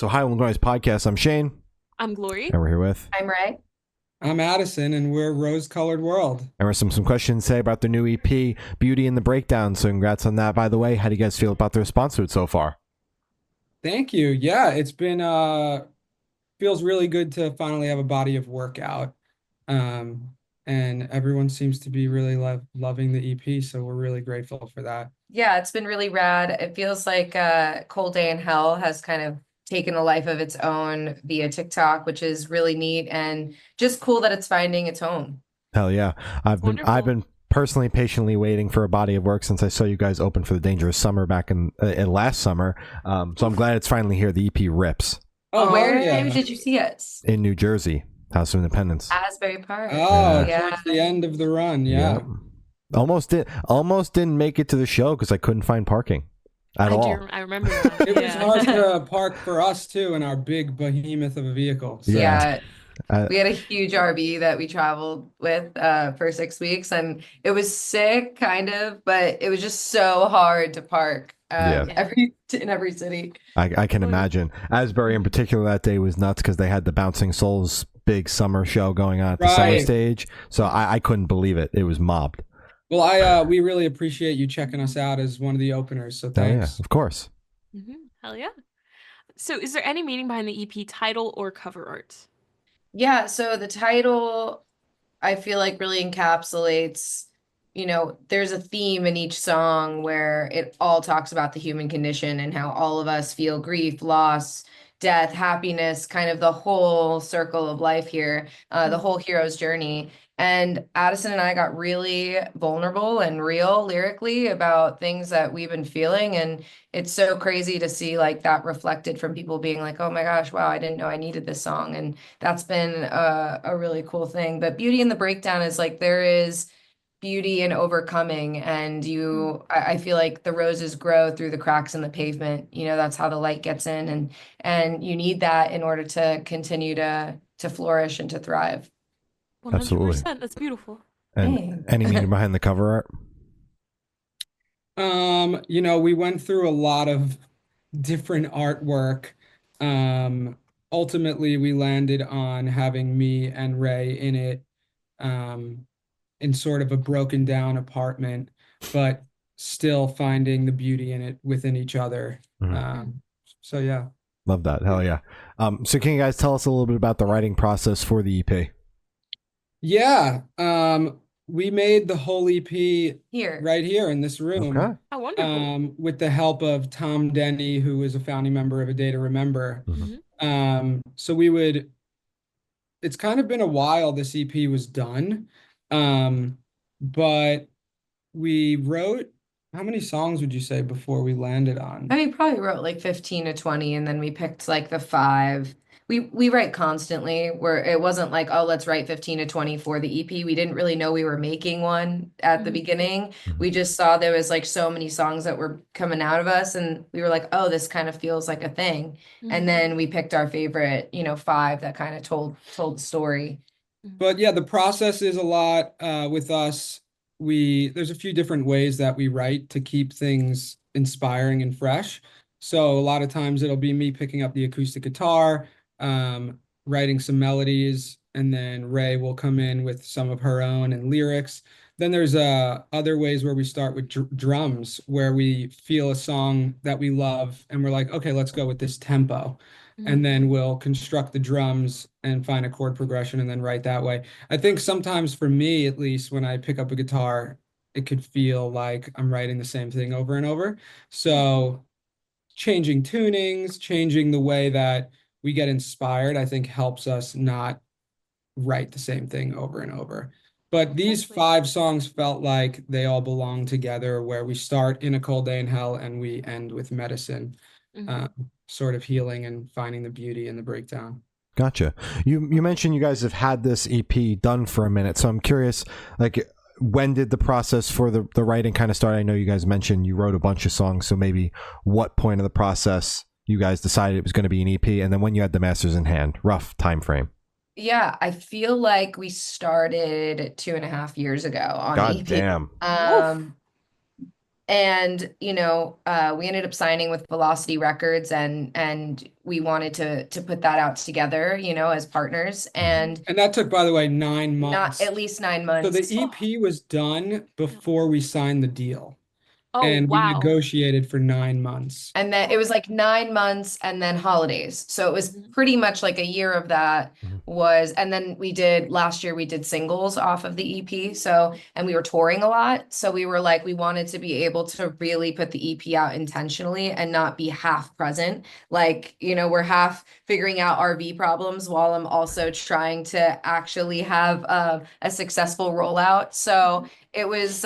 So, High Noise Podcast. I'm Shane. I'm Glory. And we're here with. I'm Ray. I'm Addison, and we're Rose-Colored World. And we're some questions today about their new EP, Beauty in the Breakdown. So, congrats on that, by the way. How do you guys feel about the response to it so far? Thank you. Yeah, it's been feels really good to finally have a body of work out. And everyone seems to be really loving the EP, so we're really grateful for that. Yeah, it's been really rad. It feels like Cold Day in Hell has kind of taken a life of its own via TikTok, which is really neat and just cool that it's finding its home. Hell yeah. I've been personally patiently waiting for a body of work since I saw you guys open for the Dangerous Summer back in last summer. So I'm glad it's finally here. The EP rips. Oh, where did you see us? In New Jersey, House of Independence. Asbury Park. Oh, yeah. Towards the end of the run, yeah. Almost didn't make it to the show because I couldn't find parking at all. I remember that. It was hard to park for us too in our big behemoth of a vehicle. So. Yeah. We had a huge RV that we traveled with for 6 weeks, and it was sick, kind of, but it was just so hard to park in every city. I can imagine. Asbury in particular that day was nuts because they had the Bouncing Souls big summer show going on at the center stage. So I couldn't believe it. It was mobbed. Well, we really appreciate you checking us out as one of the openers. So thanks. Yeah, of course. Mm-hmm. Hell yeah. So is there any meaning behind the EP title or cover art? Yeah, so the title, I feel like really encapsulates, there's a theme in each song where it all talks about the human condition and how all of us feel grief, loss, death, happiness, kind of the whole circle of life here, the whole hero's journey. And Addison and I got really vulnerable and real lyrically about things that we've been feeling. And it's so crazy to see like that reflected from people being like, oh my gosh, wow, I didn't know I needed this song. And that's been a really cool thing. But Beauty in the Breakdown is like, there is beauty in overcoming. And I feel like the roses grow through the cracks in the pavement. That's how the light gets in. And you need that in order to continue to flourish and to thrive. 100%. Absolutely. That's beautiful. And any meaning behind the cover art? We went through a lot of different artwork. Ultimately, we landed on having me and Ray in it, in sort of a broken down apartment, but still finding the beauty in it within each other. Mm-hmm. So yeah. Love that. Hell yeah. So can you guys tell us a little bit about the writing process for the EP? Yeah, we made the whole EP right here in this room. Okay. How wonderful. With the help of Tom Denny, who is a founding member of A Day to Remember. Mm-hmm. So it's kind of been a while this EP was done, but we wrote, how many songs would you say before we landed on? I mean, probably wrote like 15 to 20, and then we picked like the 5. We write constantly, where it wasn't like, oh, let's write 15 to 20 for the EP. We didn't really know we were making one at the beginning. We just saw there was like so many songs that were coming out of us, and we were like, oh, this kind of feels like a thing. And then we picked our favorite, 5 that kind of told the story. But yeah, the process is a lot with us. There's a few different ways that we write to keep things inspiring and fresh. So a lot of times it'll be me picking up the acoustic guitar, writing some melodies, and then Ray will come in with some of her own and lyrics. Then there's other ways where we start with drums, where we feel a song that we love and we're like, okay, let's go with this tempo. And then we'll construct the drums and find a chord progression and then write that way. I think sometimes for me, at least, when I pick up a guitar, it could feel like I'm writing the same thing over and over. So changing tunings, changing the way that we get inspired, I think helps us not write the same thing over and over. But these 5 songs felt like they all belong together, where we start in A Cold Day in Hell and we end with Medicine, sort of healing and finding the beauty in the breakdown. Gotcha. You mentioned you guys have had this EP done for a minute, so I'm curious, like, when did the process for the writing kind of start? I know you guys mentioned you wrote a bunch of songs, so maybe what point of the process you guys decided it was going to be an EP, and then when you had the masters in hand, rough time frame. Yeah, I feel like we started 2.5 years ago on God EP. damn. And we ended up signing with Velocity Records, and we wanted to put that out together, as partners, and And that took, by the way, 9 not months. at least 9 So the months. EP was done before we signed the deal, Oh, and we wow. negotiated for 9 months. And then it was like 9 months and then holidays. So it was Mhm. pretty much like a year of that Mhm. and then last year we did singles off of the EP. So, and we were touring a lot. So we were like, we wanted to be able to really put the EP out intentionally and not be half present. Like, we're half figuring out RV problems while I'm also trying to actually have a successful rollout. So it was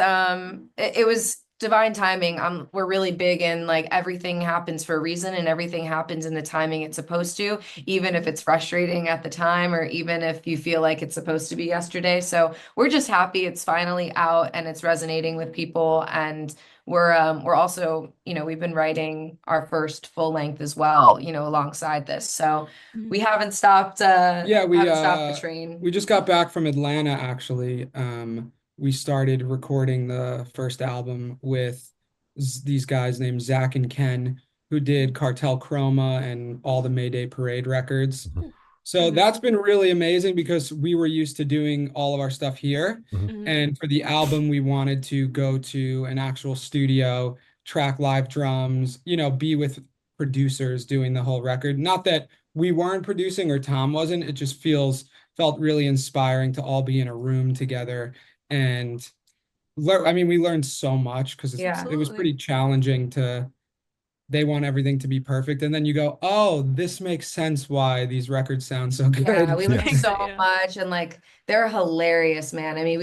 divine timing. We're really big in like everything happens for a reason and everything happens in the timing it's supposed to, even if it's frustrating at the time or even if you feel like it's supposed to be yesterday. So we're just happy it's finally out and it's resonating with people. And we're also, we've been writing our first full length as well, alongside this. So we Mhm. haven't stopped Yeah, haven't stopped the train. we just got back from Atlanta actually. We started recording the first album with these guys named Zach and Ken, who did Cartel Chroma and all the Mayday Parade records. Mhm. So Mhm. that's been really amazing because we were used to doing all of our stuff here. Mhm. Mhm. And for the album, we wanted to go to an actual studio, track live drums, be with producers doing the whole record. Not that we weren't producing or Tom wasn't, it just felt really inspiring to all be in a room together and I mean, we learned so much because Yeah. it was Absolutely. pretty challenging they want everything to be perfect. And then you go, oh, this makes sense why these records sound so Yeah, good. we Yeah. learned so Yeah. much and like they're hilarious, man. I mean,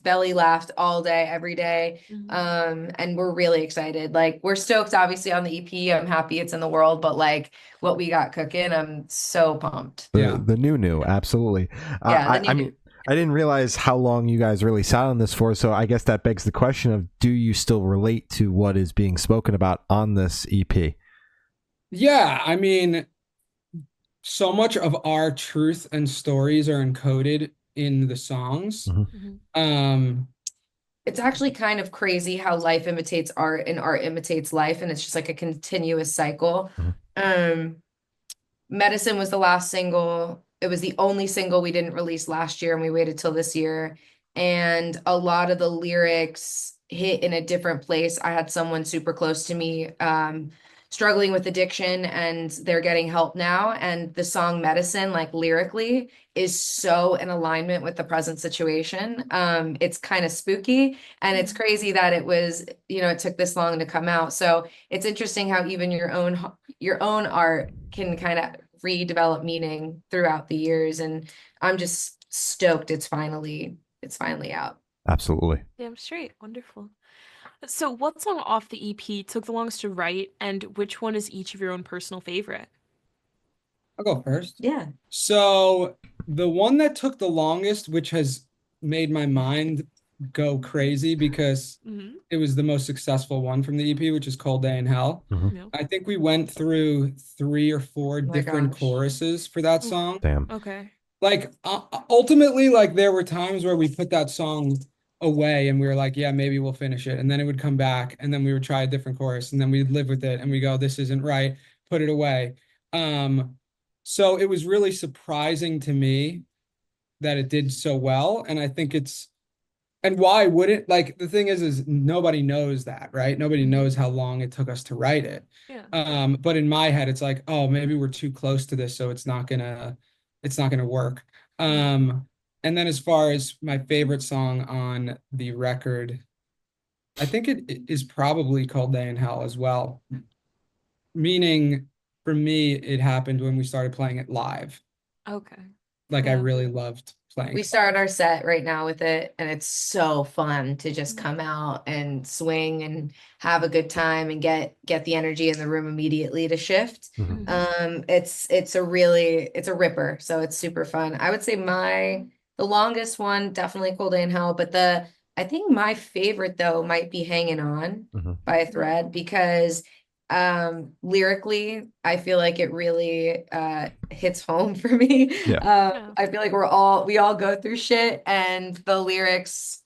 belly laughed all day, every day. Mhm. And we're really excited. Like we're stoked obviously on the EP. I'm happy it's in the world, but like what we got cooking, I'm so pumped. Yeah. The new, absolutely. Yeah, the I new. mean, I didn't realize how long you guys really sat on this for. So I guess that begs the question of, do you still relate to what is being spoken about on this EP? Yeah, I mean, so much of our truth and stories are encoded in the songs. Mhm. Mhm. Um, It's actually kind of crazy how life imitates art and art imitates life, and it's just like a continuous cycle. Mhm. Um, Medicine was the last single. It was the only single we didn't release last year, and we waited till this year. And a lot of the lyrics hit in a different place. I had someone super close to me struggling with addiction, and they're getting help now. And the song Medicine, like lyrically, is so in alignment with the present situation. It's kind of spooky, and it's Mhm. crazy that it took this long to come out. So it's interesting how even your own art can kind of redevelop meaning throughout the years, and I'm just stoked it's finally out. Absolutely. Damn straight. Wonderful. So, what song off the EP took the longest to write, and which one is each of your own personal favorite? I'll go first. Yeah. So the one that took the longest, which has made my mind go crazy because Mm-hmm. it was the most successful one from the EP, which is Cold Day in Hell. Mhm. No. I think we went through 3 or 4 Oh my different gosh. choruses for that Oof. song. Damn. Okay. Like ultimately, like there were times where we put that song away and we were like, yeah, maybe we'll finish it. And then it would come back and then we would try a different chorus and then we'd live with it and we go, this isn't right, put it away. So it was really surprising to me that it did so well. And I think and why wouldn't, like, the thing is nobody knows that, right? Nobody knows how long it took us to write it. Yeah. But in my head, it's like, oh, maybe we're too close to this, so it's not gonna work. And then as far as my favorite song on the record, I think it is probably Cold Day in Hell as well. Meaning for me, it happened when we started playing it live. Okay. Like I Yeah. really loved playing We it. started our set right now with it, and it's so fun to just Mhm. come out and swing and have a good time and get the energy in the room immediately to shift. Mhm. It's a ripper, so it's super fun. I would say the longest one definitely Cold Day in Hell, but I think my favorite though might be Hanging On Mhm. by a Thread, because lyrically I feel like it really hits home for me. Yeah. Yeah. I feel like we all go through shit, and the lyrics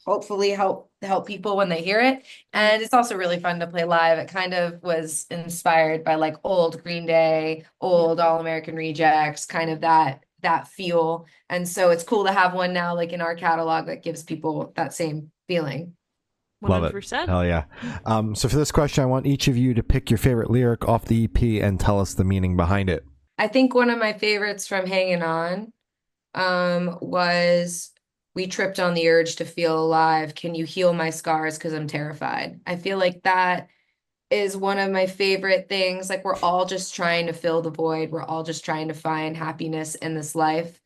hopefully help people when they hear it. And it's also really fun to play live. It kind of was inspired by like old Green Day, old All American Rejects, kind of that feel. And so it's cool to have one now like in our catalog that gives people that same feeling. Love it. 100%. Hell yeah. So for this question, I want each of you to pick your favorite lyric off the EP and tell us the meaning behind it. I think one of my favorites from Hanging On was we tripped on the urge to feel alive. Can you heal my scars? Because I'm terrified. I feel like that is one of my favorite things. Like we're all just trying to fill the void. We're all just trying to find happiness in this life.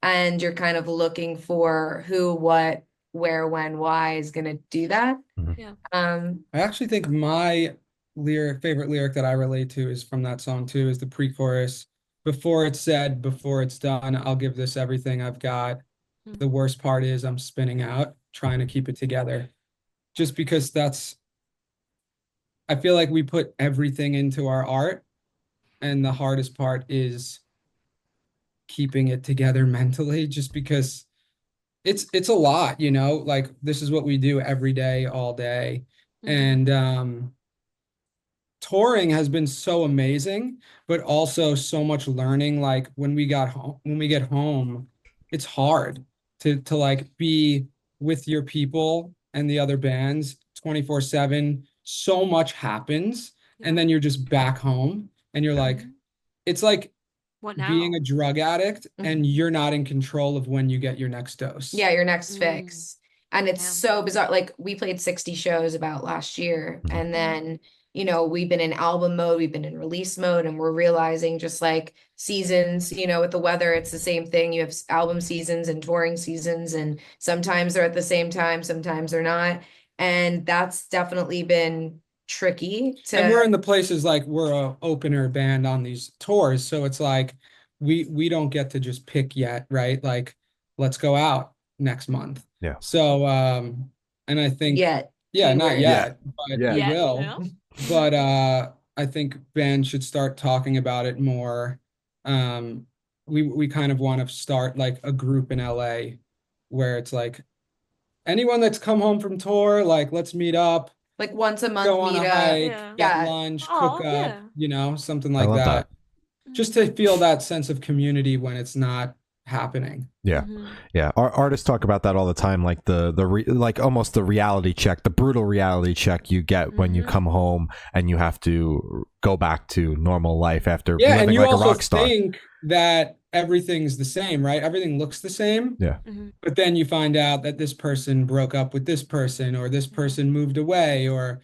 And you're kind of looking for who, what, where, when, why is going to do that. Yeah. I actually think my favorite lyric that I relate to is from that song too, is the pre-chorus. Before it's said, before it's done, I'll give this everything I've got. The worst part is I'm spinning out, trying to keep it together. Just because I feel like we put everything into our art, and the hardest part is keeping it together mentally, just because it's a lot, you know, like this is what we do every day, all day. And touring has been so amazing, but also so much learning. Like when we get home, it's hard to like be with your people and the other bands 24/7. So much happens, and then you're just back home and you're like, it's like What now? being a drug addict and you're not in control of when you get your next dose. Yeah, your next fix. And it's Yeah. so bizarre. Like we played 60 shows about last year. And then, you know, we've been in album mode, we've been in release mode, and we're realizing just like seasons, you know, with the weather, it's the same thing. You have album seasons and touring seasons, and sometimes they're at the same time, sometimes they're not. And that's definitely been tricky And we're to, in the places like we're a opener band on these tours, so it's like we don't get to just pick yet, right? Like let's go out next month. Yeah. So and I think yet. yeah, not keyword. yet, but Yeah. we Yet, will. no? But I think bands should start talking about it more. We kind of want to start like a group in LA where it's like anyone that's come home from tour, like let's meet up, Like once a month go on a meetup. hike, Yeah. get Yeah. lunch, Aw, cook up, yeah. you know, something I like love that. that. Just to feel that sense of community when it's not happening. Yeah. Yeah. Our artists talk about that all the time, like like almost the reality check, the brutal reality check you get when you come home and you have to go back to normal life after Yeah, and living you like a also rock star. think that everything's the same, right? Everything looks the same. Yeah. But then you find out that this person broke up with this person, or this person moved away, or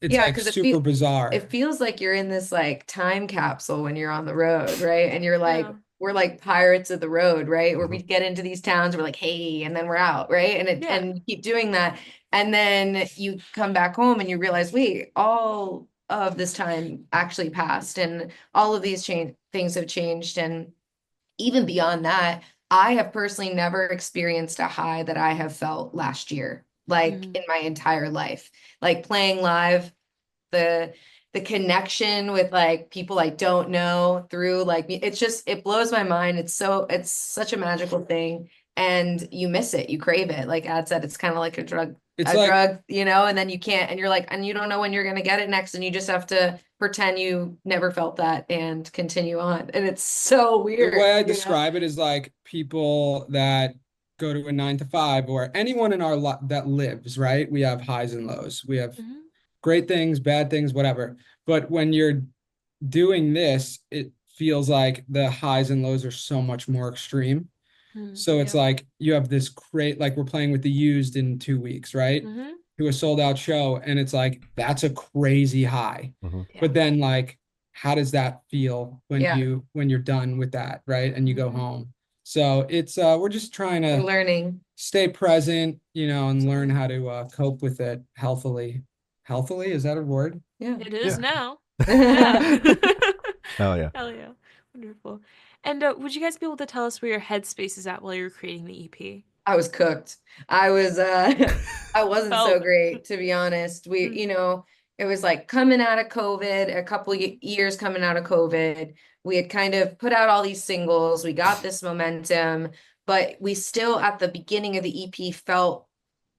it's Yeah, like 'cause super bizarre. It feels like you're in this like time capsule when you're on the road, right? And you're like, Yeah. we're like pirates of the road, right? Where we get into these towns, we're like, hey, and then we're out, right? And Yeah. and you keep doing that. And then you come back home and you realize, wait, all of this time actually passed, and all of these things have changed. And even beyond that, I have personally never experienced a high that I have felt last year, like in my entire life. Like playing live, the connection with like people I don't know through like it blows my mind. It's such a magical thing, and you miss it, you crave it. Like Ad said, it's kind of like a drug, It's like you know, and then you can't, and you're like, and you don't know when you're gonna get it next, and you just have to pretend you never felt that and continue on. And it's so weird. the way I you know? describe it is like people that go to a 9 to 5, or anyone in our that lives, right? We have highs and lows. We have great things, bad things, whatever. But when you're doing this, it feels like the highs and lows are so much more extreme. So it's like you have this great, like we're playing with the Used in 2 weeks, right? To a sold out show, and it's like that's a crazy high. But then like how does that feel when you're done with that, right? And you go home. So it's we're just trying to learning, stay present, you know, and learn how to cope with it healthily. Healthily, is that a word? Yeah. It is now. Yeah. Hell yeah. Hell yeah. Wonderful. And would you guys be able to tell us where your headspace is at while you're creating the EP? I was cooked. I was I wasn't so Felt. great, to be honest. We, you know, it was like coming out of COVID, a couple years coming out of COVID. We had kind of put out all these singles. We got this momentum, but we still at the beginning of the EP felt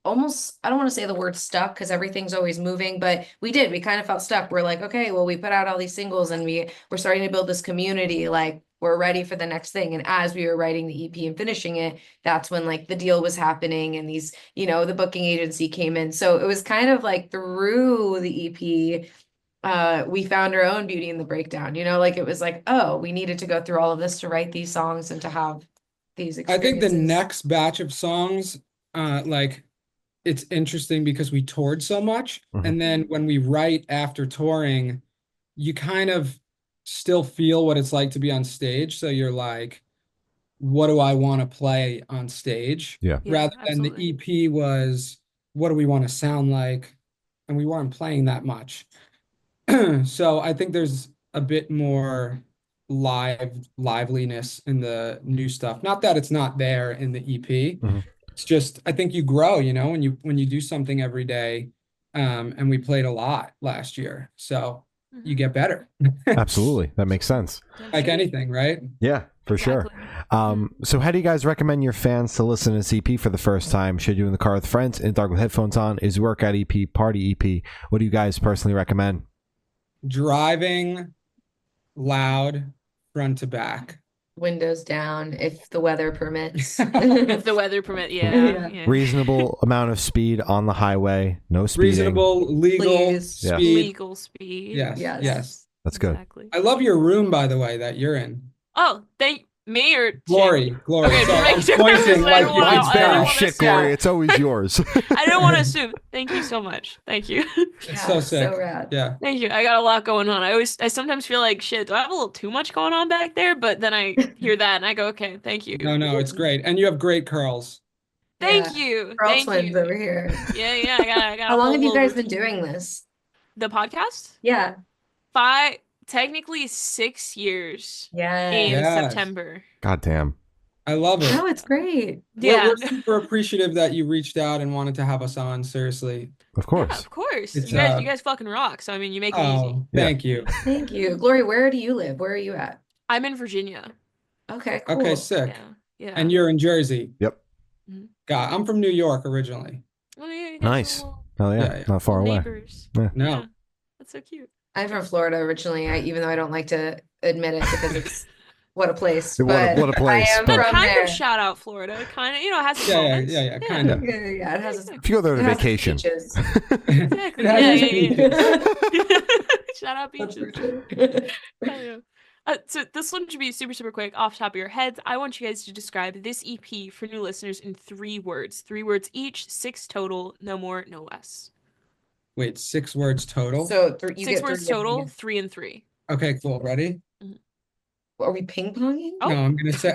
almost, I don't want to say the word stuck because everything's always moving, but we kind of felt stuck. We're like, okay, well, we put out all these singles and we're starting to build this community, like we're ready for the next thing. And as we were writing the EP and finishing it, that's when like the deal was happening and these, the booking agency came in. So it was kind of like through the EP, we found our own beauty in the breakdown, like it was like, oh, we needed to go through all of this to write these songs and to have these I think the experiences. next batch of songs, like it's interesting because we toured so much. And then when we write after touring, you kind of still feel what it's like to be on stage. So you're like, what do I want to play on stage? Yeah. Yeah, Rather than the absolutely. EP was, what do we want to sound like? And we weren't playing that much. So I think there's a bit more liveliness in the new stuff. Not that it's not there in the EP. Mhm. It's just I think you grow, when you do something every day. And we played a lot last year, so you get better. Absolutely. That makes sense. Damn Like straight. anything, right? Yeah, for sure. So how do you guys recommend your fans to listen to this EP for the first time? Should you in the car with friends, in the dark with headphones on? Is workout EP, party EP? What do you guys personally recommend? Driving loud, front to back. Windows down if the weather permits. If the weather permit, Yeah. yeah. Reasonable amount of speed on the highway, no speeding. Reasonable, legal Please. Yeah. speed. Legal speed. Yes, Yes. yes. That's good. Exactly. I love your room, by the way, that you're in. Oh, thank me or Glory. Okay, So just make I'm sure. pointing I like don't you wanna- can I Mine's don't better wanna shit, assume. Glory. It's always yours. I don't want to assume. Thank you so much. Thank you. It's so Yeah, sick. so rad. Yeah. Thank you. I got a lot going on. I sometimes feel like shit. Do I have a little too much going on back there? But then I hear that and I go, okay, thank you. No, it's great. And you have great curls. Thank Yeah. you. Girl Thank twins you. over here. Yeah. I got. How a long whole have you little guys been routine. doing this? The podcast? Yeah. Technically 6 years in Yeah. Yes. September. God damn. I love it. No, it's great. Yeah. We're super appreciative that you reached out and wanted to have us on. Seriously. Of Yeah, course. of course. It's, you guys fucking rock. So I mean, you make it easy. Oh, thank you. Thank you. Glory, where do you live? Where are you at? I'm in Virginia. Okay, cool. Okay, sick. Yeah. And you're in Jersey. Yep. God, I'm from New York originally. Oh, yeah, you guys Nice. are little Hell yeah. Yeah. Not far away. neighbors. Yeah. No. Yeah. That's so cute. I'm from Florida originally, even though I don't like to admit it because it's what a place. What a but place, I am but- But from kind there. of shout out Florida. Kind of, it has its Yeah, moments. yeah, kind of. Yeah, it has its, If you go there it to has its vacation. beaches. Exactly. It has Yeah. its Shout out That's beaches. for sure. Hell yeah. So this one should be super, super quick off the top of your heads. I want you guys to describe this EP for new listeners in 3 words. 3 words each, 6 total, no more, no less. Wait, 6 words total? So you 6 get words 3 total, again. 3 and 3. Okay, cool. Ready? Are we ping ponging? Oh. No, I'm gonna say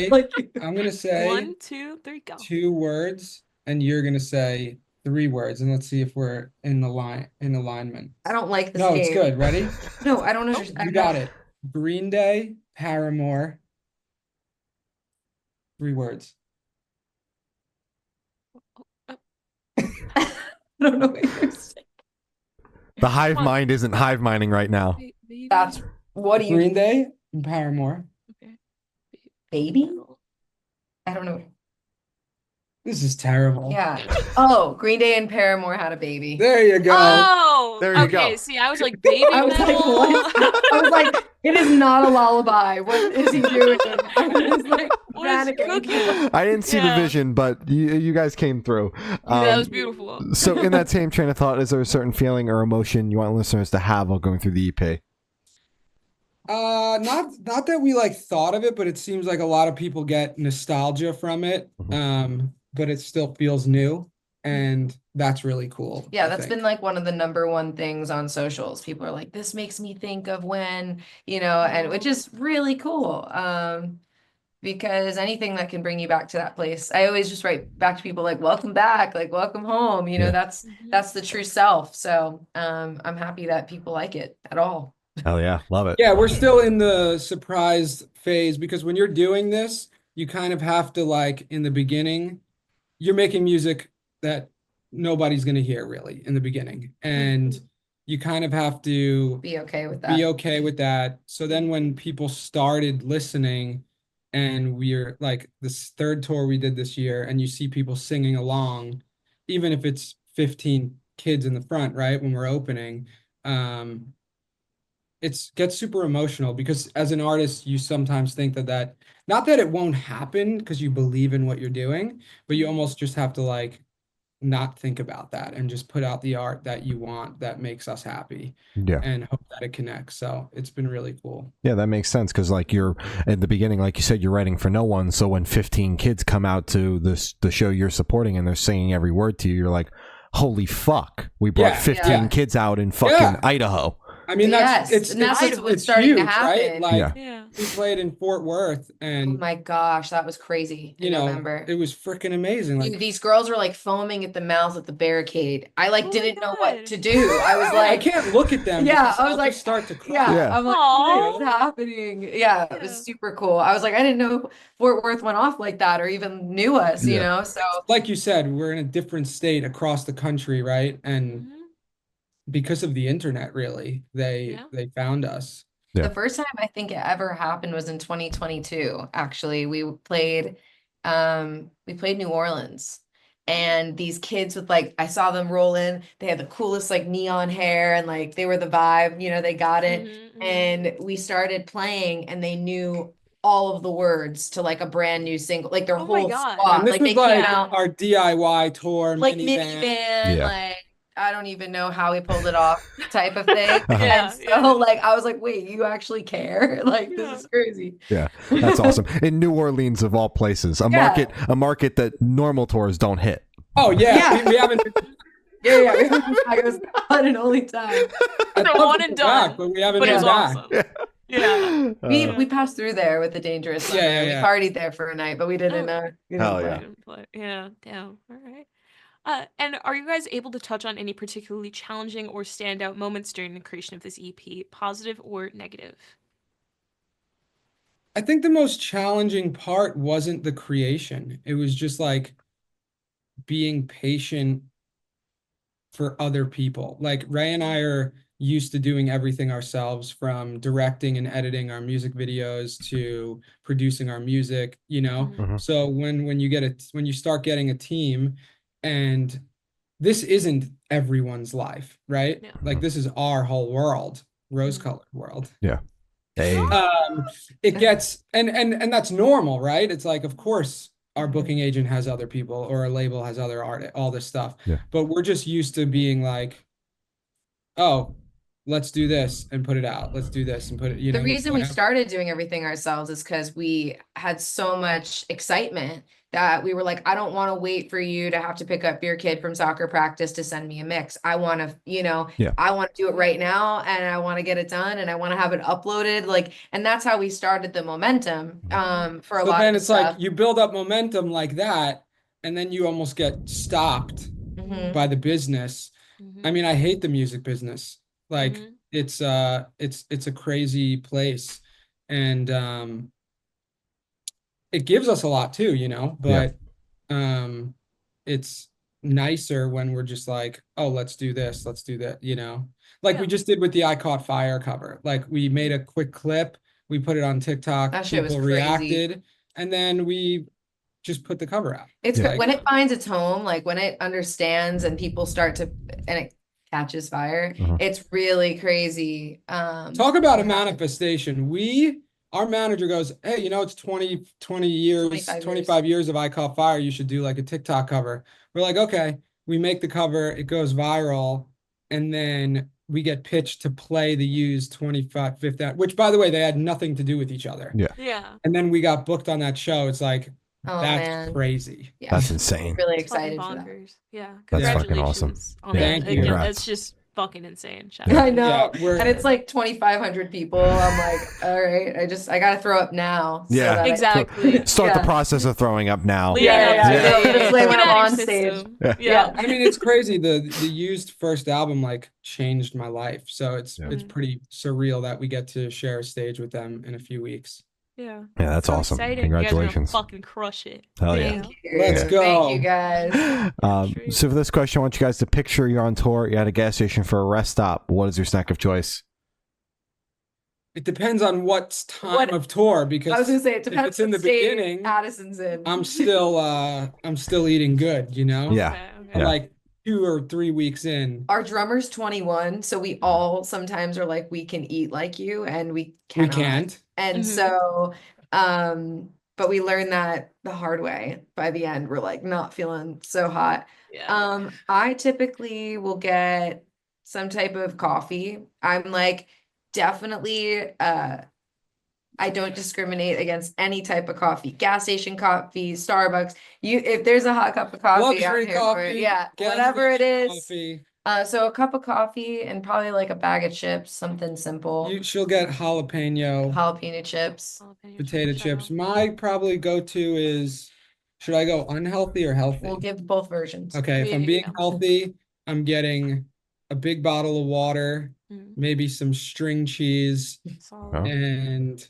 like I'm gonna say 1, 2, 3, go. 2 words, and you're gonna say 3 words, and let's see if we're in alignment. I don't like this No, game. it's good. Ready? No, I don't understand. You got it. Green Day, Paramore. 3 words. I don't know what you're saying. The hive mind isn't hive minding right now. Baby. That's what do you Green Day and Paramore. Okay. baby? I don't know. This is terrible. Yeah. Oh, Green Day and Paramore had a baby. There you go. Oh, There you okay. go. See, I was like, baby I was like, metal. what? I was like, it is not a lullaby. What is he doing? I was like, What is panicking. cooking? I didn't see the Yeah. vision, but you guys came through. That was beautiful. So in that same train of thought, is there a certain feeling or emotion you want listeners to have while going through the EP? Not that we like thought of it, but it seems like a lot of people get nostalgia from it. But it still feels new, and that's really cool. Yeah, I that's think. been like one of the #1 things on socials. People are like, this makes me think of when, and which is really cool. Because anything that can bring you back to that place. I always just write back to people like, welcome back, like welcome home. Yeah. That's the true self. So I'm happy that people like it at all. Hell yeah, love it. Yeah, we're still in the surprised phase because when you're doing this, you kind of have to like in the beginning, you're making music that nobody's going to hear really in the beginning. And you kind of have to Be okay with that. be okay with that. So then when people started listening and we're like this third tour we did this year and you see people singing along, even if it's 15 kids in the front, right, when we're opening, it gets super emotional because as an artist, you sometimes think that not that it won't happen because you believe in what you're doing, but you almost just have to like not think about that and just put out the art that you want that makes us happy Yeah. and hope that it connects. So it's been really cool. Yeah, that makes sense because like you're at the beginning, like you said, you're writing for no one. So when 15 kids come out to the show you're supporting and they're singing every word to you, you're like, holy fuck, we brought Yeah, 15 yeah. kids out in fucking Yeah. Idaho. I mean, Yes, it's and that's what's it's starting to huge, right? happen. Like Yeah. Yeah. we played in Fort Worth Oh and my gosh, that was crazy in you know, November. it was freaking amazing. Dude, Like, these girls were like foaming at the mouth at the barricade. I like Oh my didn't know what God. to do. I was I like, can't look at them Yeah, because I was I'll like, just start to cry. yeah, Yeah. I'm like, Aw. what is happening? Yeah, it was Yeah. super cool. I was like, I didn't know Fort Worth went off like that or even knew us, you Yeah. know? So Like you said, we're in a different state across the country, right? And Mhm. because of the internet, really, Yeah. they found us. Yeah. the first time I think it ever happened was in 2022. Actually, we played New Orleans. And these kids with like I saw them roll in, they had the coolest like neon hair and like they were the vibe, you know, they got it. Mhm, mhm. And we started playing and they knew all of the words to like a brand new single, like their Oh my whole God. squad. And this Like was they like came out our DIY tour, like minivan. minivan, Yeah. like I don't even know how we pulled it off type of thing. Yeah, And so yeah. like I was like, wait, you actually care? Like Yeah. this is crazy. Yeah, that's awesome. In New Orleans, of all places, a Yeah. market that normal tours don't hit. Oh yeah, Yeah. we haven't. Yeah. It was one and only time. I'd The love one to and go back, done. but we haven't But it been was back. awesome. Yeah. We passed through there with the Dangerous Summer. Yeah, We yeah. partied there for a night, but we didn't Hell play. yeah. Didn't play. Yeah, damn. All right. And are you guys able to touch on any particularly challenging or standout moments during the creation of this EP, positive or negative? I think the most challenging part wasn't the creation. It was just like being patient for other people. Like Ray and I are used to doing everything ourselves, from directing and editing our music videos to producing our music, you know. Mhm. So when you start getting a team, and this isn't everyone's life, right? Yeah. Like this is our whole world, rose-colored world. Hey. It gets and that's normal, right? It's like, of course, our booking agent has other people or a label has other art, all this stuff. Yeah. But we're just used to being like, oh, let's do this and put it out. Let's do this and put it, you The know, reason we whenever. started doing everything ourselves is because we had so much excitement that we were like, I don't want to wait for you to have to pick up your kid from soccer practice to send me a mix. I want to, Yeah. I want to do it right now and I want to get it done and I want to have it uploaded. Like, and that's how we started the momentum for a So lot then of it's stuff. like you build up momentum like that, and then you almost get stopped Mhm. by the business. Mhm. I mean, I hate the music business. Like Mhm. it's a crazy place, and it gives us a lot too, you know, but it's nicer when we're just like, oh, let's do this, let's do that, you know. Like we Yeah. just did with the I Caught Fire cover. Like we made a quick clip, we put it on TikTok, That shit was people crazy. reacted, and then we just put the cover out. It's Yeah. when it finds its home, like when it understands and people start to, and it catches fire, it's really crazy. Talk about a manifestation. Our manager goes, hey, you know, it's 20 years, 25 years of I Call Fire. You should do like a TikTok cover. We're like, okay, we make the cover, it goes viral, and then we get pitched to play the used 25th, which by the way, they had nothing to do with each other. Yeah. Yeah. And then we got booked on that show. It's like, Oh, that's man. crazy. Yeah. That's insane. Really It's fucking excited for that. bonkers. Yeah. That's fucking awesome. Congratulations on Yeah. that. Thank you. Again, Congrats. that's just fucking insane. Shout Yeah. out I to know. Yeah, And it's like 2,500 people. I'm like, all right, I got to throw up now. so Yeah. that you. Exactly. Start the Yeah. process of throwing up now. Leading Yeah, up yeah, to yeah. it. Just like Get when out I'm of on your stage. system. Yeah. Yeah. I mean, it's crazy. The used first album like changed my life. So it's Yeah. pretty surreal that we get to share a stage with them in a few weeks. Yeah. Yeah, that's So awesome. exciting. Congratulations. You guys are gonna fucking crush it. Hell yeah. Thank you. Let's go. Thank you guys. So for this question, I want you guys to picture you're on tour, you're at a gas station for a rest stop. What is your snack of choice? It depends on what time What- of tour, because I was gonna say it if depends it's in what the stage beginning, Addison's in. I'm still eating good, you know? Yeah. Okay, Okay. Yeah. like 2 or 3 weeks in. Our drummer's 21, so we all sometimes are like, we can eat like you, and we We cannot. can't. And Mhm. so, but we learned that the hard way. By the end, we're like not feeling so hot. Yeah. I typically will get some type of coffee. I'm like definitely I don't discriminate against any type of coffee. Gas station coffee, Starbucks. If there's a hot cup of coffee, I'm Luxury here for it. coffee, Yeah, gas whatever it station is. coffee. So a cup of coffee and probably like a bag of chips, something simple. She'll get jalapeno Jalapeno chips. Jalapeno potato shout chips. out. My probably go-to is, should I go unhealthy or healthy? We'll give both versions. Okay, if I'm being Yeah. healthy, I'm getting a big bottle of water, Mm, maybe some string cheese, solid. Oh. and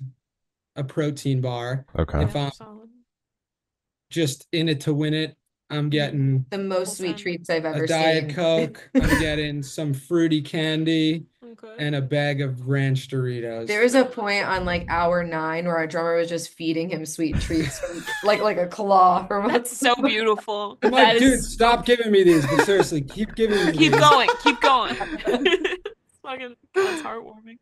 a protein bar. Okay. If Yeah, I'm solid. just in it to win it, I'm getting The most sweet Full-time. treats I've ever a Diet seen. Coke, I'm getting some fruity candy, Okay. and a bag of ranch Doritos. There was a point on like hour 9 where our drummer was just feeding him sweet treats from like a claw from That's so beautiful. I'm That like, is dude, so- stop giving me these, but seriously, keep giving me Keep these. going. Keep going. It's fucking, that's heartwarming.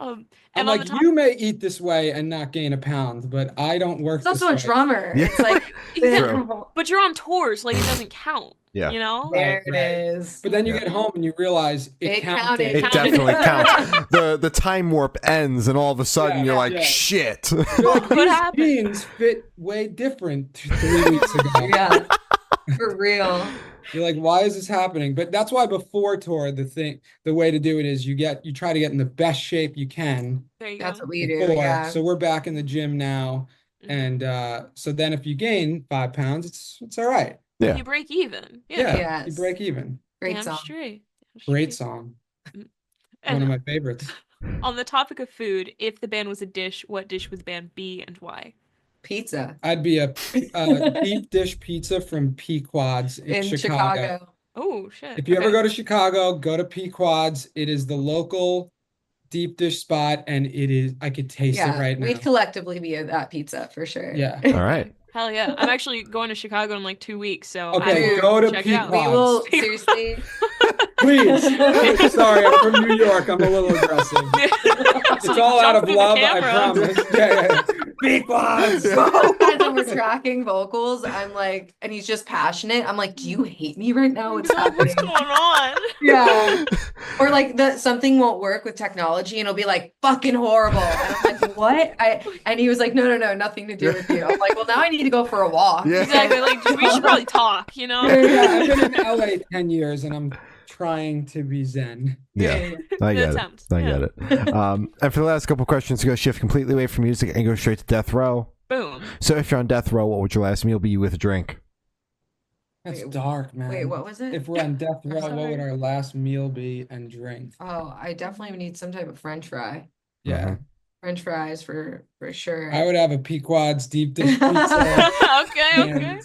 I'm And on like, the top, you may eat this way and not gain a pound, but I don't work It's this also a way. drummer. Yeah. It's like Exactly. But you're on tours, like it doesn't count. Yeah. You know? there Right, it right. is. But then you Yeah. get home and you realize it It counted. counted. It definitely counts. The time warp ends, and all of a sudden Yeah, you're like, yeah. shit. You're like, What these happened? jeans fit way different 3 weeks ago. Yeah, for real. You're like, why is this happening? But that's why before tour, the way to do it is you try to get in the best shape you can There you That's go. what we do. before. Yeah. So we're back in the gym now. Mhm. And so then if you gain 5 pounds, it's all right. Yeah. You break even. Yeah, you Yes. break even. Great Damn song. straight. Damn Great straight. song. One And of my favorites. on the topic of food, if the band was a dish, what dish would the band be and why? Pizza I'd be a deep dish pizza from Pequod's in in Chicago. Chicago. Oh shit. If you ever Okay. go to Chicago, go to Pequod's. It is the local deep dish spot, and it is, I could taste it Yeah, right now. we'd collectively be that pizza for sure. Yeah. All right. Hell yeah. I'm actually going to Chicago in like 2 weeks, so Okay, I will go to check it out. We will Pequod's. seriously. Please. Sorry, I'm from New York. I'm a little aggressive. It's all out of love, I promise. Yeah. Pequod's. Sometimes when we're tracking vocals, I'm like, and he's just passionate. I'm like, do you hate me right now? What's happening? What's going on? Yeah. Or like something won't work with technology and it'll be like fucking horrible. And I'm like, what? And he was like, no, nothing to do with you. I'm like, well, now I need to go for a walk. Yeah. Exactly. Like we should probably talk, you know? Yeah, I've been in LA 10 years and I'm trying to be zen. Yeah. I An get attempt, it. I yeah. get it. And for the last couple questions, to go shift completely away from music and go straight to death row. Boom. So if you're on death row, what would your last meal be with a drink? That's Wait, dark, man. Wait, what was it? If we're on death row, what would sorry. our last meal be and drink? Oh, I definitely would need some type of French fry. Yeah. Mhm. French fries for sure. I would have a Pequod's deep dish pizza. Okay, okay. And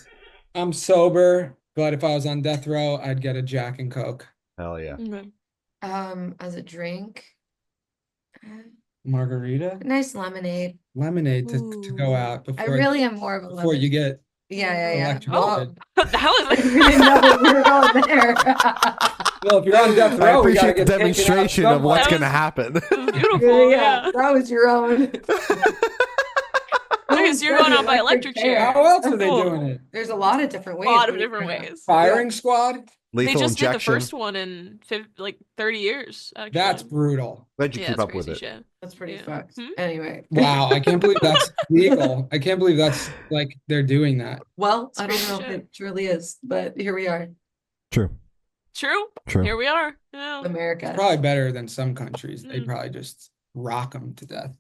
I'm sober, but if I was on death row, I'd get a Jack and Coke. Hell yeah. Okay. As a drink, Margarita? nice lemonade. Lemonade to go Ooh. out I before really am more of a before you get yeah. electrocuted. Oh, That was we didn't know we were going there. Well, if you're on death I row, we gotta appreciate the get taken out demonstration of what's That going to was- happen. It was beautiful, yeah. That was your own. Okay, so you're going out by electric chair. How else are they Cool. doing it? There's a lot of different A ways. lot of we- different ways. Firing squad? They Lethal just did the injection. first one in 30 years. Actually. That's brutal. How'd you yeah, keep it's up with crazy it? shit. That's pretty Yeah. fucked. Hmm? Anyway. Wow, I can't believe that's legal. I can't believe that's like they're doing that. Well, It's I don't crazy know if shit. it truly is, but here we are, True. True. True. Here we are. Yeah. America. Probably better than some countries. They Mm. probably just rock them to death.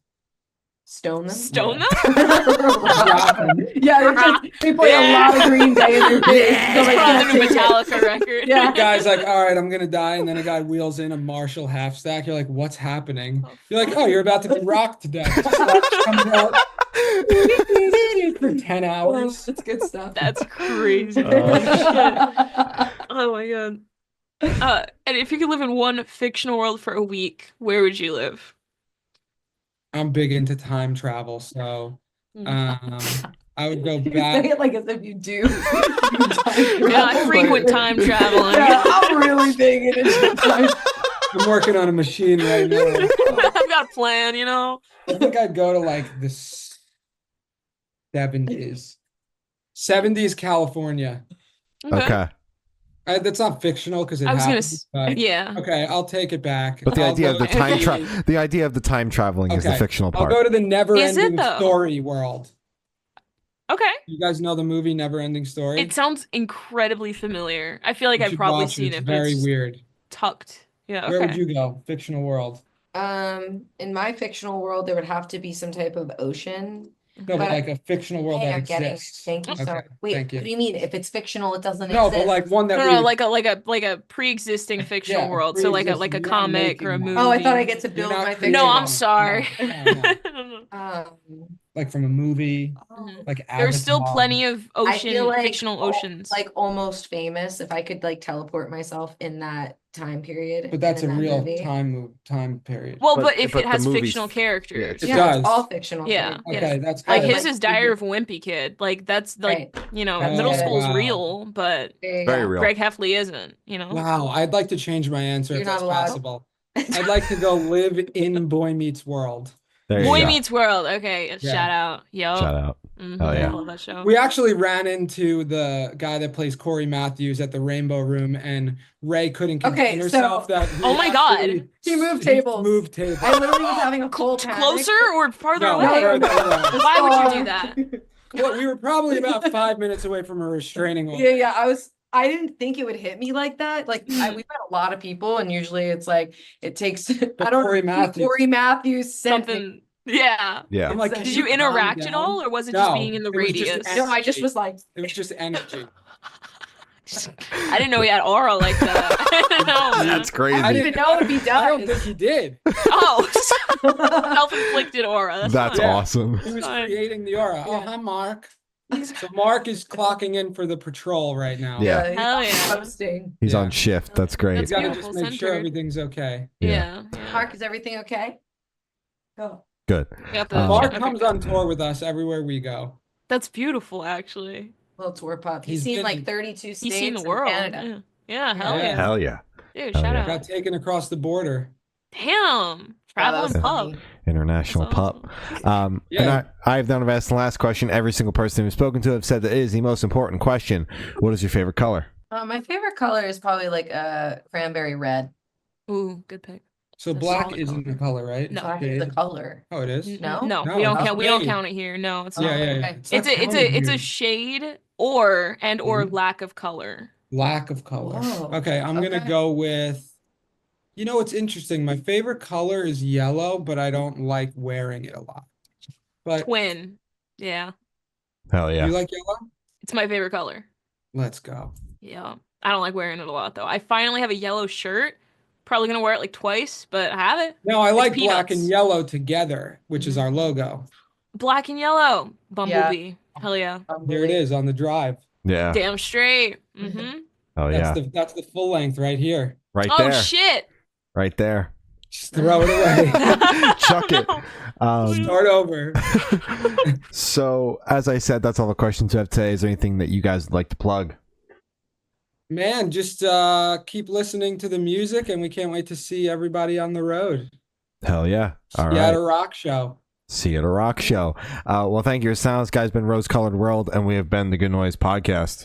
Stone them. Stone them? Rock 'em. Yeah, they play a lot of Green Day in their face. It's Like, probably the new that's it. Metallica record. Yeah. The guy's like, all right, I'm gonna die, and then a guy wheels in a Marshall half stack. You're like, what's happening? You're like, oh, you're about to be rocked to death. Comes out for 10 hours. That's good stuff. That's crazy. Oh. Oh my god. And if you could live in one fictional world for a week, where would you live? I'm big into time travel, so I would go You back. say it like as if you do. Yeah, I frequent time traveling. Yeah, I'm really big into time. I'm working on a machine right now. I've got a plan, you know. I think I'd go to like the 70s. 70s California. Okay. That's not fictional because it I was gonna, happened, but yeah. okay, I'll take it back. But the I'll idea go of the to time the- the idea of the time traveling is the Okay, fictional I'll part. go to the Never Is it, Ending though? Story world. Okay. You guys know the movie Never Ending Story? It sounds incredibly familiar. I feel like You I've should probably watch it. seen It's it, but very it's weird. tucked. Yeah, Where would okay. you go? Fictional world. In my fictional world, there would have to be some type of ocean. No, but But like a fictional world Hey, that I'm getting it. exists. Thank you, Okay, sorry. Wait, thank you. what do you mean? If it's fictional, it doesn't No, exist. but like one that No, we no, would- like a pre-existing fictional Yeah, world. So like a pre-existing, you're not comic or a making movie. Oh, I thought I get to You're build not my creating No, I'm one. sorry. No. Like from a movie, Mhm. like There's still Avatar. plenty of I feel like fictional oceans. like Almost Famous. If I could like teleport myself in that time period. But that's a and in that real movie. time period. Well, But- but if but it the has movie's- fictional characters. It Yeah, does. it's all fictional. Yeah, characters. Okay, that's Like good. his is Diary of a Wimpy Kid. Like that's like, Right. you know, Oh, middle school's wow. real, but There you Very go. real. Greg Heffley isn't, you know? Wow, I'd like to change my answer You're if not that's allowed. possible. I'd like to go live in Boy Meets World. There you Boy go. Meets World. Okay, Yeah. shout out. Yo. Shout out. Mhm, Oh, yeah. I love that show. We actually ran into the guy that plays Corey Matthews at the Rainbow Room, and Ray couldn't contain Okay, herself so- that he Oh my God. actually- He moved tables. Moved tables. I literally was having a full panic. Closer or farther No, away? further away. Why would you do that? Well, we were probably about 5 minutes away from a restraining order. Yeah, I didn't think it would hit me like that. Like we've met a lot of people, and usually it's like it takes. I don't Corey know. Matthews. Corey Matthews sent me. Something. Yeah. Yeah. I'm like, Did Did "Can you calm interact at down?" all, or was it just No, being in the it was just radius? No, I just was like, It was just energy. I didn't know he had aura like that. No, That's I crazy. don't even know if he I don't think does. he did. Oh, self-inflicted aura. That's fine. awesome. He was Fine. creating the aura. Oh, Yeah. hi, Mark. So Mark is clocking in for the patrol right now. Yeah. he's Hell not yeah. posting. He's Yeah. on shift. That's great. He's got to Beautiful, just make sure centered. everything's okay. Yeah. Mark, is everything okay? Go. Good. We got the Mark epic- comes on tour with us everywhere we go. That's beautiful, actually. Little tour pup. He's He's seen been- like 32 states He's seen the and world. Canada. Yeah, hell Yeah. yeah. Hell yeah. Dude, Hell shout yeah. out. Got taken across the border. Damn. Oh, that was Traveling pub. funny. International That's pup. And Yeah. I've done asked the last question. Every single person we've spoken to have said that it is the most important question. What is your favorite color? My favorite color is probably like cranberry red. Ooh, good pick. So That's black solid isn't color. a color, right? No. Black is the Shade. color. Oh, it is? No? No, No, we don't it's count. We don't shade. count it here. No, it's Yeah, not. yeah, yeah. okay. It's It's not a counted it's a here. shade or Mhm. lack of color. Lack of color. Whoa, Okay, I'm gonna okay. go with. You know, it's interesting. My favorite color is yellow, but I don't like wearing it a lot. But Twin. Yeah. Hell yeah. you like yellow? It's my favorite color. Let's go. Yeah. I don't like wearing it a lot though. I finally have a yellow shirt. Probably gonna wear it like twice, but I have it. No, I It's like black and peanuts. yellow together, which is our logo. Black and yellow. Bumblebee. Hell yeah. Here it is on the drive. Yeah. Damn straight. Mm-hmm. Oh yeah. That's the full length right here. Right Oh there. shit. Right there. Just throw it away. Chuck it. Start over. So, as I said, that's all the questions we have today. Is there anything that you guys would like to plug? Man, just keep listening to the music, and we can't wait to see everybody on the road. Hell yeah. All See you at a right. rock show. See you at a rock show. Well, thank you. Sounds, guys, been Rose Colored World, and we have been the Good Noise Podcast.